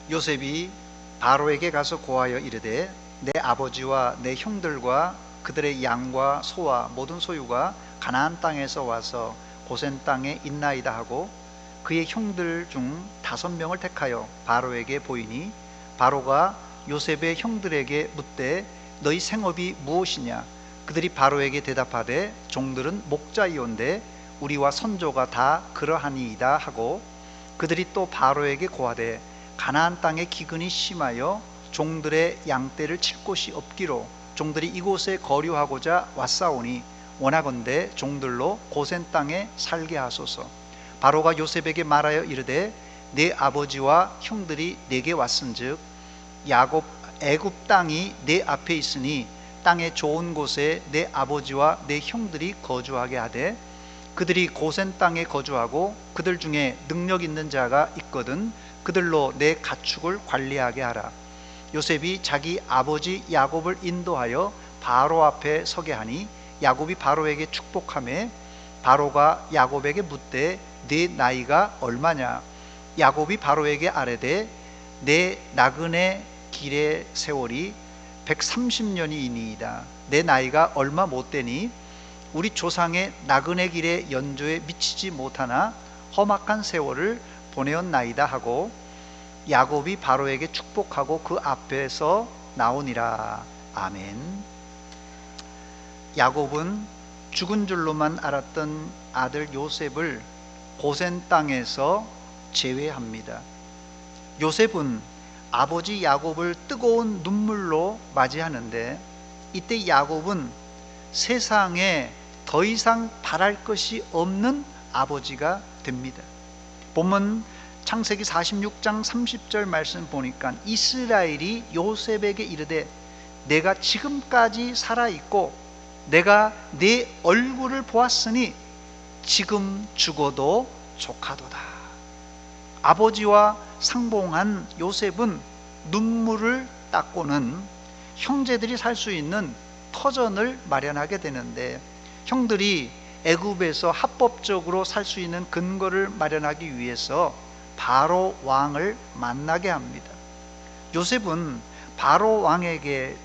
요셉이 바로에게 가서 고하여 이르되 내 아버지와 내 형들과 그들의 양과 소와 모든 소유가 가나안 땅에서 와서 고센 땅에 있나이다 하고 그의 형들 중 5명을 택하여 바로에게 보이니 바로가 요셉의 형들에게 묻되 너희 생업이 무엇이냐? 그들이 바로에게 대답하되 종들은 목자이온데 우리와 선조가 다 그러하니이다 하고 그들이 또 바로에게 고하되 가나안 땅에 기근이 심하여 종들의 양떼를 칠 곳이 없기로 종들이 이곳에 거류하고자 왔사오니 원하건대 종들로 고센 땅에 살게 하소서. 바로가 요셉에게 말하여 이르되 내 아버지와 형들이 내게 왔은즉 애굽 땅이 내 앞에 있으니 땅의 좋은 곳에 내 아버지와 내 형들이 거주하게 하되 그들이 고센 땅에 거주하고 그들 중에 능력 있는 자가 있거든 그들로 내 가축을 관리하게 하라. 요셉이 자기 아버지 야곱을 인도하여 바로 앞에 서게 하니 야곱이 바로에게 축복하매 바로가 야곱에게 묻되 네 나이가 얼마냐? 야곱이 바로에게 아뢰되 내 나그네 길의 세월이 130년이니이다. 내 나이가 얼마 못되니 우리 조상의 나그네 길의 연조에 미치지 못하나 험악한 세월을 보내었나이다 하고 야곱이 바로에게 축복하고 그 앞에서 나오니라. 아멘. 야곱은 죽은 줄로만 알았던 아들 요셉을 고센 땅에서 제외합니다. 요셉은 아버지 야곱을 뜨거운 눈물로 맞이하는데 이때 야곱은 세상에 더 이상 바랄 것이 없는 아버지가 됩니다. 본문 창세기 46장 30절 말씀 보니까 이스라엘이 요셉에게 이르되 내가 지금까지 살아있고 내가 네 얼굴을 보았으니 지금 죽어도 족하도다. 아버지와 상봉한 요셉은 눈물을 닦고는 형제들이 살 수 있는 터전을 마련하게 되는데 형들이 애굽에서 합법적으로 살 수 있는 근거를 마련하기 위해서 바로 왕을 만나게 합니다. 요셉은 바로 왕에게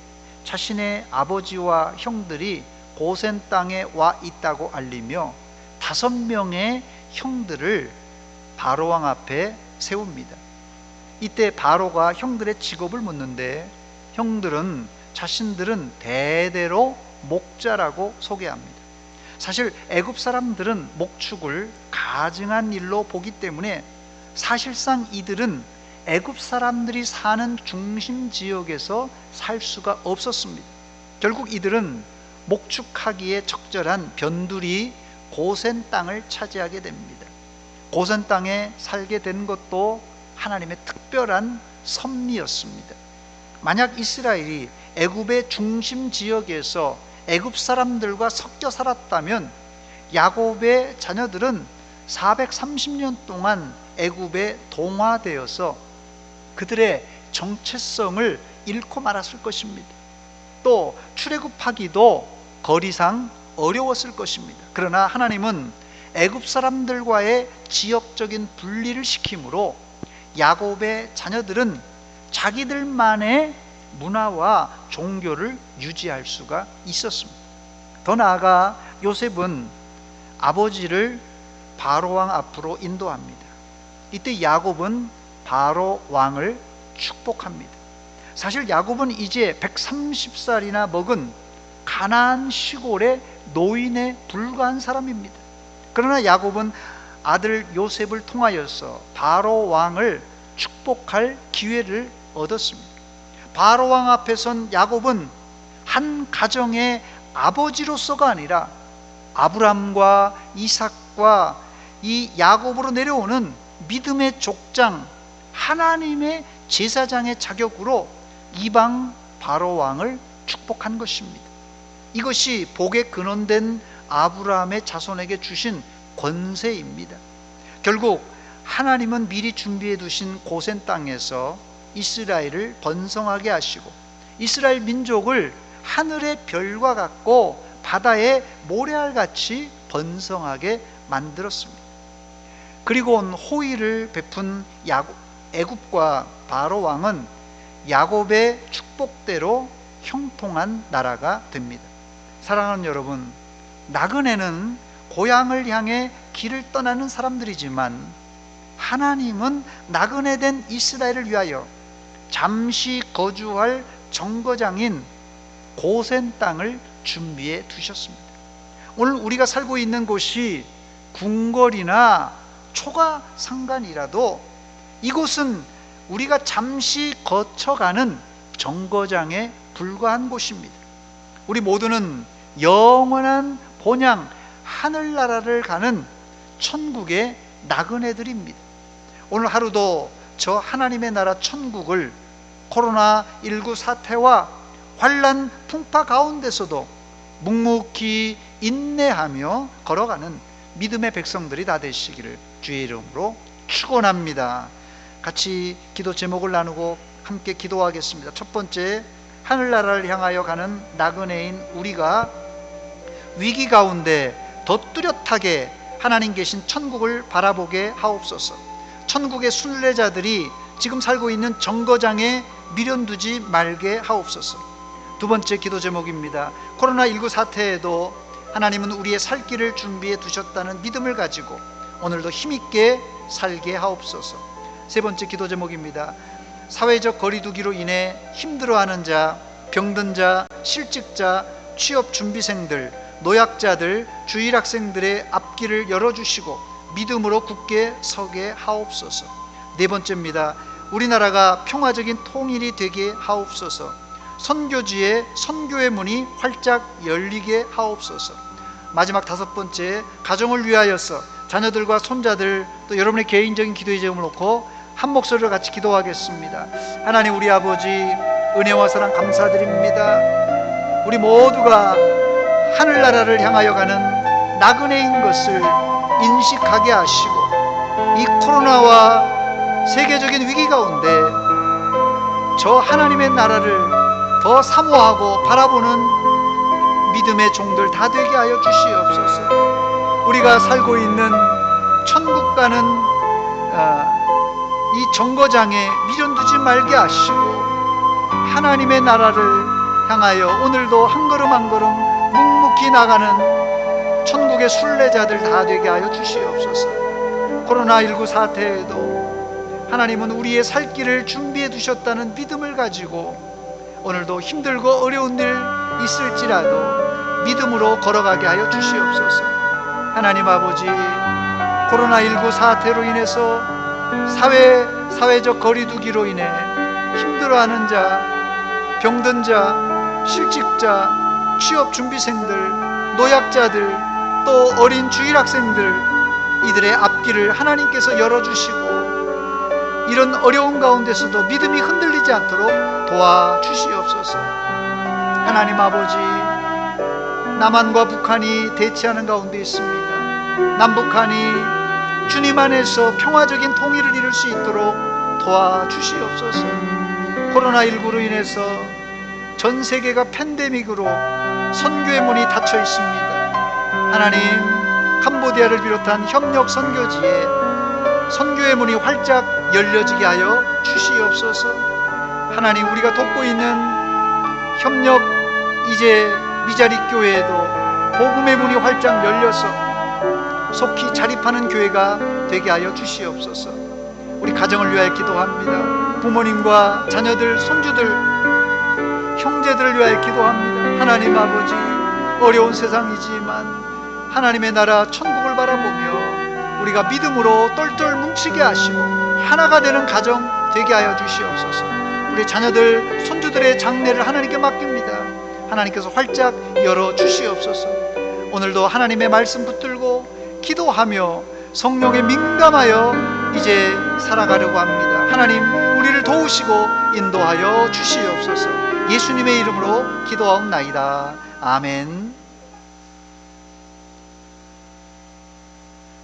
자신의 아버지와 형들이 고센 땅에 와 있다고 알리며 5명의 형들을 바로 왕 앞에 세웁니다. 이때 바로가 형들의 직업을 묻는데 형들은 자신들은 대대로 목자라고 소개합니다. 사실 애굽 사람들은 목축을 가증한 일로 보기 때문에 사실상 이들은 애굽 사람들이 사는 중심 지역에서 살 수가 없었습니다. 결국 이들은 목축하기에 적절한 변두리 고센 땅을 차지하게 됩니다. 고센 땅에 살게 된 것도 하나님의 특별한 섭리였습니다. 만약 이스라엘이 애굽의 중심 지역에서 애굽 사람들과 섞여 살았다면 야곱의 자녀들은 430년 동안 애굽에 동화되어서 그들의 정체성을 잃고 말았을 것입니다. 또 출애굽하기도 거리상 어려웠을 것입니다. 그러나 하나님은 애굽 사람들과의 지역적인 분리를 시키므로 야곱의 자녀들은 자기들만의 문화와 종교를 유지할 수가 있었습니다. 더 나아가 요셉은 아버지를 바로 왕 앞으로 인도합니다. 이때 야곱은 바로 왕을 축복합니다. 사실 야곱은 이제 130살이나 먹은 가나안 시골의 노인에 불과한 사람입니다. 그러나 야곱은 아들 요셉을 통하여서 바로 왕을 축복할 기회를 얻었습니다. 바로 왕 앞에 선 야곱은 한 가정의 아버지로서가 아니라 아브람과 이삭과 이 야곱으로 내려오는 믿음의 족장, 하나님의 제사장의 자격으로 이방 바로 왕을 축복한 것입니다. 이것이 복의 근원된 아브라함의 자손에게 주신 권세입니다. 결국 하나님은 미리 준비해 두신 고센 땅에서 이스라엘을 번성하게 하시고 이스라엘 민족을 하늘의 별과 같고 바다의 모래알같이 번성하게 만들었습니다. 그리고 호의를 베푼 애굽과 바로 왕은 야곱의 축복대로 형통한 나라가 됩니다. 사랑하는 여러분, 나그네는 고향을 향해 길을 떠나는 사람들이지만 하나님은 나그네된 이스라엘을 위하여 잠시 거주할 정거장인 고센 땅을 준비해 두셨습니다. 오늘 우리가 살고 있는 곳이 궁궐이나 초가상간이라도 이곳은 우리가 잠시 거쳐가는 정거장에 불과한 곳입니다. 우리 모두는 영원한 본향 하늘나라를 가는 천국의 나그네들입니다. 오늘 하루도 저 하나님의 나라 천국을 코로나19 사태와 환난 풍파 가운데서도 묵묵히 인내하며 걸어가는 믿음의 백성들이 다 되시기를 주의 이름으로 축원합니다. 같이 기도 제목을 나누고 함께 기도하겠습니다. 첫 번째, 하늘나라를 향하여 가는 나그네인 우리가 위기 가운데 더 뚜렷하게 하나님 계신 천국을 바라보게 하옵소서. 천국의 순례자들이 지금 살고 있는 정거장에 미련두지 말게 하옵소서. 두 번째 기도 제목입니다. 코로나19 사태에도 하나님은 우리의 살 길을 준비해 두셨다는 믿음을 가지고 오늘도 힘있게 살게 하옵소서. 세 번째 기도 제목입니다. 사회적 거리두기로 인해 힘들어하는 자, 병든 자, 실직자, 취업 준비생들, 노약자들, 주일학생들의 앞길을 열어주시고 믿음으로 굳게 서게 하옵소서. 네 번째입니다. 우리나라가 평화적인 통일이 되게 하옵소서. 선교지에 선교의 문이 활짝 열리게 하옵소서. 마지막 다섯 번째, 가정을 위하여서 자녀들과 손자들, 또 여러분의 개인적인 기도의 제목을 놓고 한 목소리로 같이 기도하겠습니다. 하나님, 우리 아버지, 은혜와 사랑 감사드립니다. 우리 모두가 하늘나라를 향하여 가는 나그네인 것을 인식하게 하시고 이 코로나와 세계적인 위기 가운데 저 하나님의 나라를 더 사모하고 바라보는 믿음의 종들 다 되게 하여 주시옵소서. 우리가 살고 있는 천국 가는 이 정거장에 미련 두지 말게 하시고 하나님의 나라를 향하여 오늘도 한 걸음 한 걸음 묵묵히 나가는 천국의 순례자들 다 되게 하여 주시옵소서. 코로나19 사태에도 하나님은 우리의 살 길을 준비해 두셨다는 믿음을 가지고 오늘도 힘들고 어려운 일 있을지라도 믿음으로 걸어가게 하여 주시옵소서. 하나님 아버지, 코로나19 사태로 인해서 사회적 거리두기로 인해 힘들어하는 자, 병든 자, 실직자, 취업 준비생들, 노약자들, 또 어린 주일학생들, 이들의 앞길을 하나님께서 열어주시고 이런 어려운 가운데서도 믿음이 흔들리지 않도록 도와주시옵소서. 하나님 아버지, 남한과 북한이 대치하는 가운데 있습니다. 남북한이 주님 안에서 평화적인 통일을 이룰 수 있도록 도와주시옵소서. 코로나19로 인해서 전 세계가 팬데믹으로 선교의 문이 닫혀 있습니다. 하나님, 캄보디아를 비롯한 협력 선교지에 선교의 문이 활짝 열려지게 하여 주시옵소서. 하나님, 우리가 돕고 있는 협력 이제 미자리 교회에도 복음의 문이 활짝 열려서 속히 자립하는 교회가 되게 하여 주시옵소서. 우리 가정을 위하여 기도합니다. 부모님과 자녀들, 손주들, 형제들을 위하여 기도합니다. 하나님 아버지, 어려운 세상이지만 하나님의 나라 천국을 바라보며 우리가 믿음으로 똘똘 뭉치게 하시고 하나가 되는 가정 되게 하여 주시옵소서. 우리 자녀들, 손주들의 장래를 하나님께 맡깁니다. 하나님께서 활짝 열어 주시옵소서. 오늘도 하나님의 말씀 붙들고 기도하며 성령에 민감하여 이제 살아가려고 합니다. 하나님, 우리를 도우시고 인도하여 주시옵소서. 예수님의 이름으로 기도하옵나이다. 아멘.